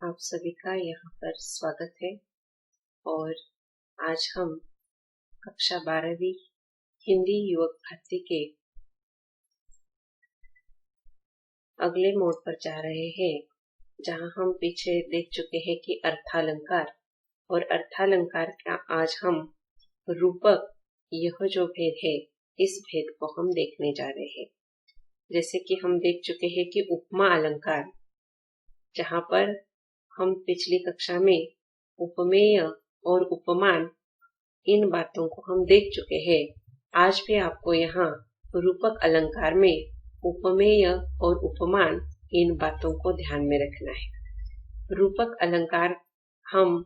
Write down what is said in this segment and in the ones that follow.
आप सभी का यहाँ पर स्वागत है। और आज हम कक्षा 12वीं हिंदी युवक भारती के अगले मोड पर जा रहे हैं, जहाँ हम पीछे देख चुके हैं कि अर्थालंकार और अर्थालंकार का आज हम रूपक यह जो भेद है, इस भेद को हम देखने जा रहे हैं। जैसे कि हम देख चुके हैं कि उपमा अलंकार, जहाँ पर हम पिछली कक्षा में उपमेय और उपमान इन बातों को हम देख चुके हैं। आज भी आपको यहाँ रूपक अलंकार में उपमेय और उपमान इन बातों को ध्यान में रखना है। रूपक अलंकार हम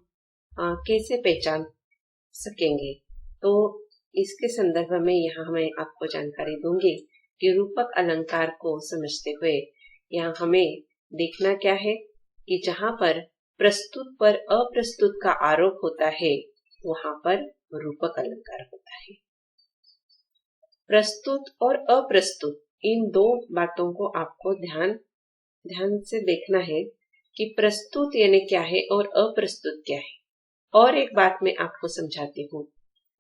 कैसे पहचान सकेंगे, तो इसके संदर्भ में यहाँ मैं आपको जानकारी दूंगी कि रूपक अलंकार को समझते हुए यहाँ हमें देखना क्या है कि जहाँ पर प्रस्तुत पर अप्रस्तुत का आरोप होता है, वहां पर रूपक अलंकार होता है। प्रस्तुत और अप्रस्तुत इन दो बातों को आपको ध्यान से देखना है कि प्रस्तुत यानी क्या है और अप्रस्तुत क्या है। और एक बात मैं आपको समझाती हूँ,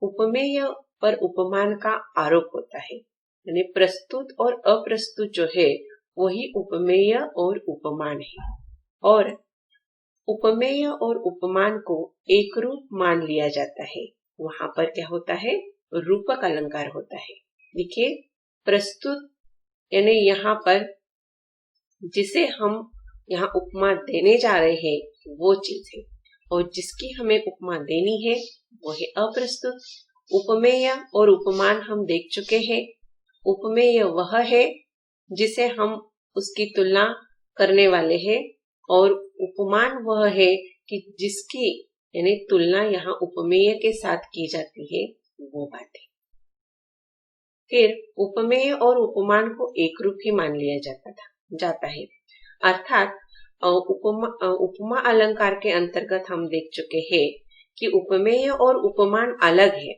उपमेय पर उपमान का आरोप होता है, यानी प्रस्तुत और अप्रस्तुत जो है वही उपमेय और उपमान है। और उपमेय और उपमान को एक रूप मान लिया जाता है, वहां पर क्या होता है, रूपक अलंकार होता है। देखिए, प्रस्तुत यानी यहाँ पर जिसे हम यहाँ उपमा देने जा रहे हैं वो चीज है, और जिसकी हमें उपमा देनी है वो है अप्रस्तुत। उपमेय और उपमान हम देख चुके हैं। उपमेय वह है जिसे हम उसकी तुलना करने वाले हैं, और उपमान वह है कि जिसकी यानी तुलना यहाँ उपमेय के साथ की जाती है, वो बात है। फिर उपमेय और उपमान को एक रूप ही मान लिया जाता है। अर्थात उपमा अलंकार के अंतर्गत हम देख चुके हैं कि उपमेय और उपमान अलग है,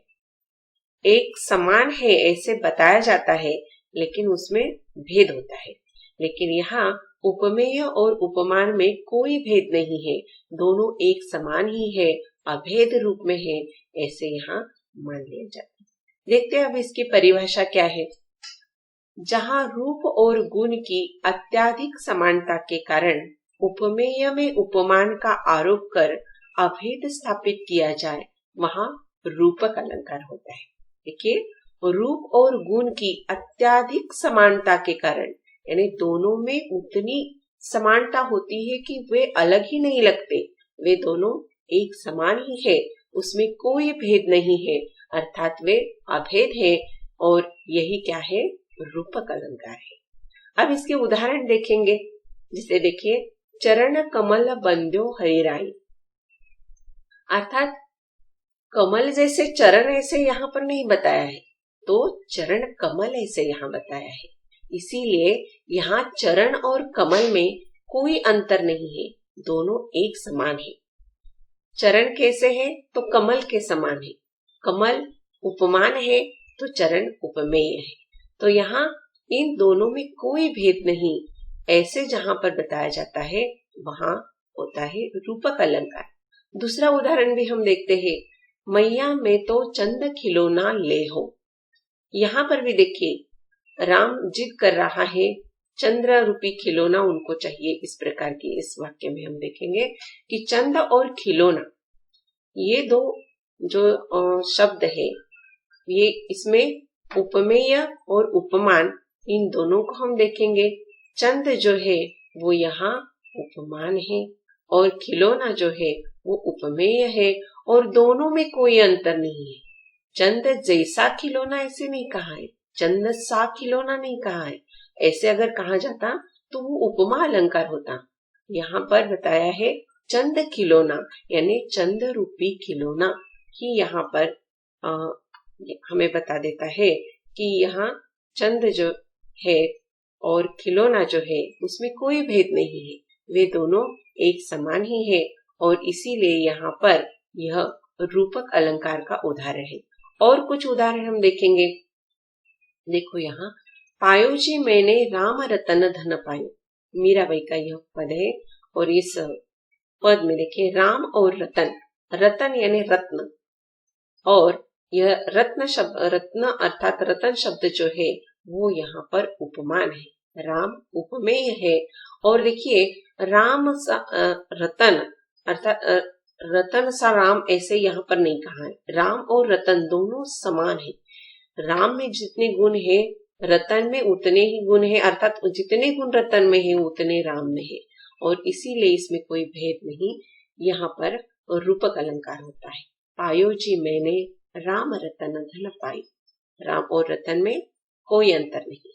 एक समान है ऐसे बताया जाता है, लेकिन उसमें भेद होता है। लेकिन यहाँ उपमेय और उपमान में कोई भेद नहीं है, दोनों एक समान ही है, अभेद रूप में है, ऐसे यहाँ मान लिया जाता है। देखते हैं अब इसकी परिभाषा क्या है। जहाँ रूप और गुण की अत्यधिक समानता के कारण उपमेय में उपमान का आरोप कर अभेद स्थापित किया जाए, वहां रूपक अलंकार होता है। देखिए, रूप और गुण की अत्यधिक समानता के कारण, यानी दोनों में उतनी समानता होती है कि वे अलग ही नहीं लगते, वे दोनों एक समान ही है, उसमें कोई भेद नहीं है, अर्थात वे अभेद है, और यही क्या है, रूपक अलंकार है। अब इसके उदाहरण देखेंगे। जिसे देखिए, चरण कमल बंद्यो हरिराई, अर्थात कमल जैसे चरण ऐसे यहाँ पर नहीं बताया है, तो चरण कमल ऐसे यहाँ बताया है। इसीलिए यहाँ चरण और कमल में कोई अंतर नहीं है, दोनों एक समान है। चरण कैसे है, तो कमल के समान है। कमल उपमान है तो चरण उपमेय है। तो यहाँ इन दोनों में कोई भेद नहीं, ऐसे जहां पर बताया जाता है वहां होता है रूपक अलंकार। दूसरा उदाहरण भी हम देखते हैं। मैया में तो चंद खिलौना ले हो, यहाँ पर भी देखिए राम जिद कर रहा है, चंद्र रूपी खिलौना उनको चाहिए। इस प्रकार की इस वाक्य में हम देखेंगे कि चंद और खिलौना, ये दो जो शब्द है, ये इसमें उपमेय और उपमान इन दोनों को हम देखेंगे। चंद जो है वो यहाँ उपमान है, और खिलौना जो है वो उपमेय है, और दोनों में कोई अंतर नहीं है। चंद जैसा खिलौना ऐसे नहीं कहा है, चंद सा खिलौना नहीं कहा है। ऐसे अगर कहा जाता तो वो उपमा अलंकार होता। यहाँ पर बताया है चंद खिलौना, यानी चंद रूपी खिलौना ही यहाँ पर हमें बता देता है कि यहाँ चंद जो है और खिलौना जो है उसमें कोई भेद नहीं है, वे दोनों एक समान ही है, और इसीलिए यहाँ पर यह रूपक अलंकार का उदाहरण है। और कुछ उदाहरण हम देखेंगे। देखो, यहाँ पायो जी मैंने राम रतन धन पायो, मीराबाई का यह पद है, और इस पद में देखिए राम और रतन, रतन यानी रत्न, और यह रत्न शब्द, रत्न अर्थात रतन शब्द जो है वो यहाँ पर उपमान है, राम उपमेय है। और देखिए राम सा रतन अर्थात रतन सा राम ऐसे यहाँ पर नहीं कहा है, राम और रतन दोनों समान है। राम में जितने गुण है रतन में उतने ही गुण है, अर्थात जितने गुण रतन में है उतने राम में है, और इसीलिए इसमें कोई भेद नहीं। यहाँ पर रूपक अलंकार होता है। पायो जी मैंने राम रतन धन पाई, राम और रतन में कोई अंतर नहीं।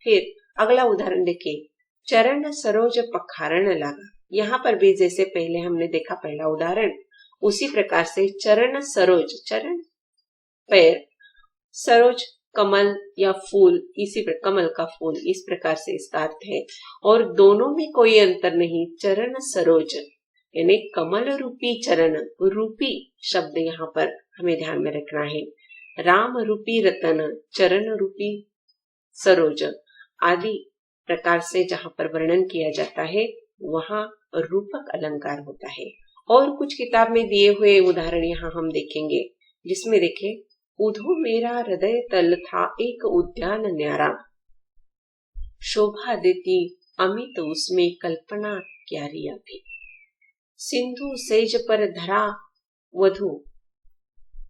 फिर अगला उदाहरण देखिए, चरण सरोज पखारण लगा। यहाँ पर भी जैसे पहले हमने देखा पहला उदाहरण, उसी प्रकार से चरण सरोज, चरण पैर, सरोज कमल या फूल, इसी प्रकार कमल का फूल, इस प्रकार से इसका अर्थ है। और दोनों में कोई अंतर नहीं, चरण सरोज यानी कमल रूपी चरण, रूपी शब्द यहाँ पर हमें ध्यान में रखना है। राम रूपी रतन, चरण रूपी सरोज आदि प्रकार से जहाँ पर वर्णन किया जाता है वहाँ रूपक अलंकार होता है। और कुछ किताब में दिए हुए उदाहरण यहाँ हम देखेंगे, जिसमें देखें, उधो मेरा हृदय तल था एक उद्यान न्यारा, शोभा देती अमित उसमें कल्पना क्यारी अभी, सिंधु सेज पर धरा वधु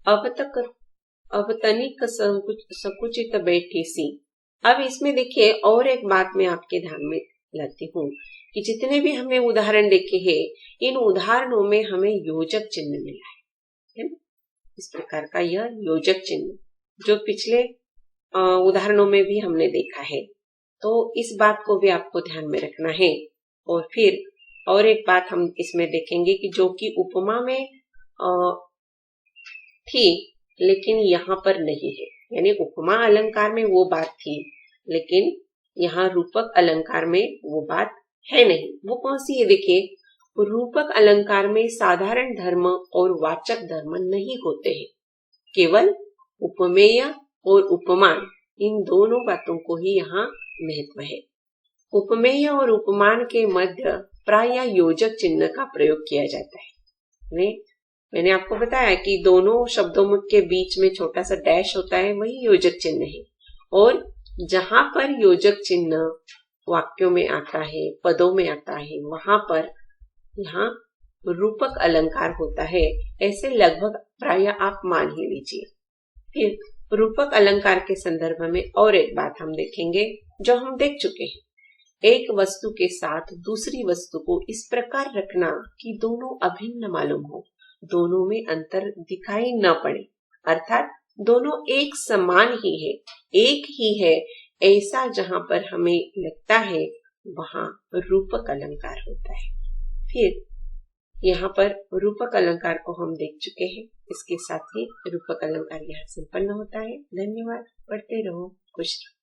अब तनिक संकुचित बैठी सी। अब इसमें देखिए और एक बात मैं आपके ध्यान में लाती हूँ कि जितने भी हमने उदाहरण देखे हैं, इन उदाहरणों में हमें योजक चिन्ह मिला है ना? इस प्रकार का यह योजक चिन्ह जो पिछले उदाहरणों में भी हमने देखा है, तो इस बात को भी आपको ध्यान में रखना है। और फिर और एक बात हम इसमें देखेंगे कि जो कि उपमा में थी लेकिन यहाँ पर नहीं है, यानी उपमा अलंकार में वो बात थी लेकिन यहाँ रूपक अलंकार में वो बात है नहीं। वो कौन सी है? देखिए, रूपक अलंकार में साधारण धर्म और वाचक धर्म नहीं होते हैं, केवल उपमेय और उपमान, इन दोनों बातों को ही यहाँ महत्व है। उपमेय और उपमान के मध्य प्राय योजक चिन्ह का प्रयोग किया जाता है। मैंने आपको बताया कि दोनों शब्दों के बीच में छोटा सा डैश होता है, वही योजक चिन्ह है। और जहां पर योजक चिन्ह वाक्यों में आता है, पदों में आता है, वहां पर यहाँ रूपक अलंकार होता है, ऐसे लगभग प्राय आप मान ही लीजिए। फिर रूपक अलंकार के संदर्भ में और एक बात हम देखेंगे जो हम देख चुके हैं, एक वस्तु के साथ दूसरी वस्तु को इस प्रकार रखना कि दोनों अभिन्न मालूम हो, दोनों में अंतर दिखाई न पड़े, अर्थात दोनों एक समान ही है, एक ही है, ऐसा जहां पर हमें लगता है वहां रूपक अलंकार होता है। फिर यहाँ पर रूपक अलंकार को हम देख चुके हैं, इसके साथ ही रूपक अलंकार यहाँ संपन्न होता है। धन्यवाद, पढ़ते रहो, खुश रहो।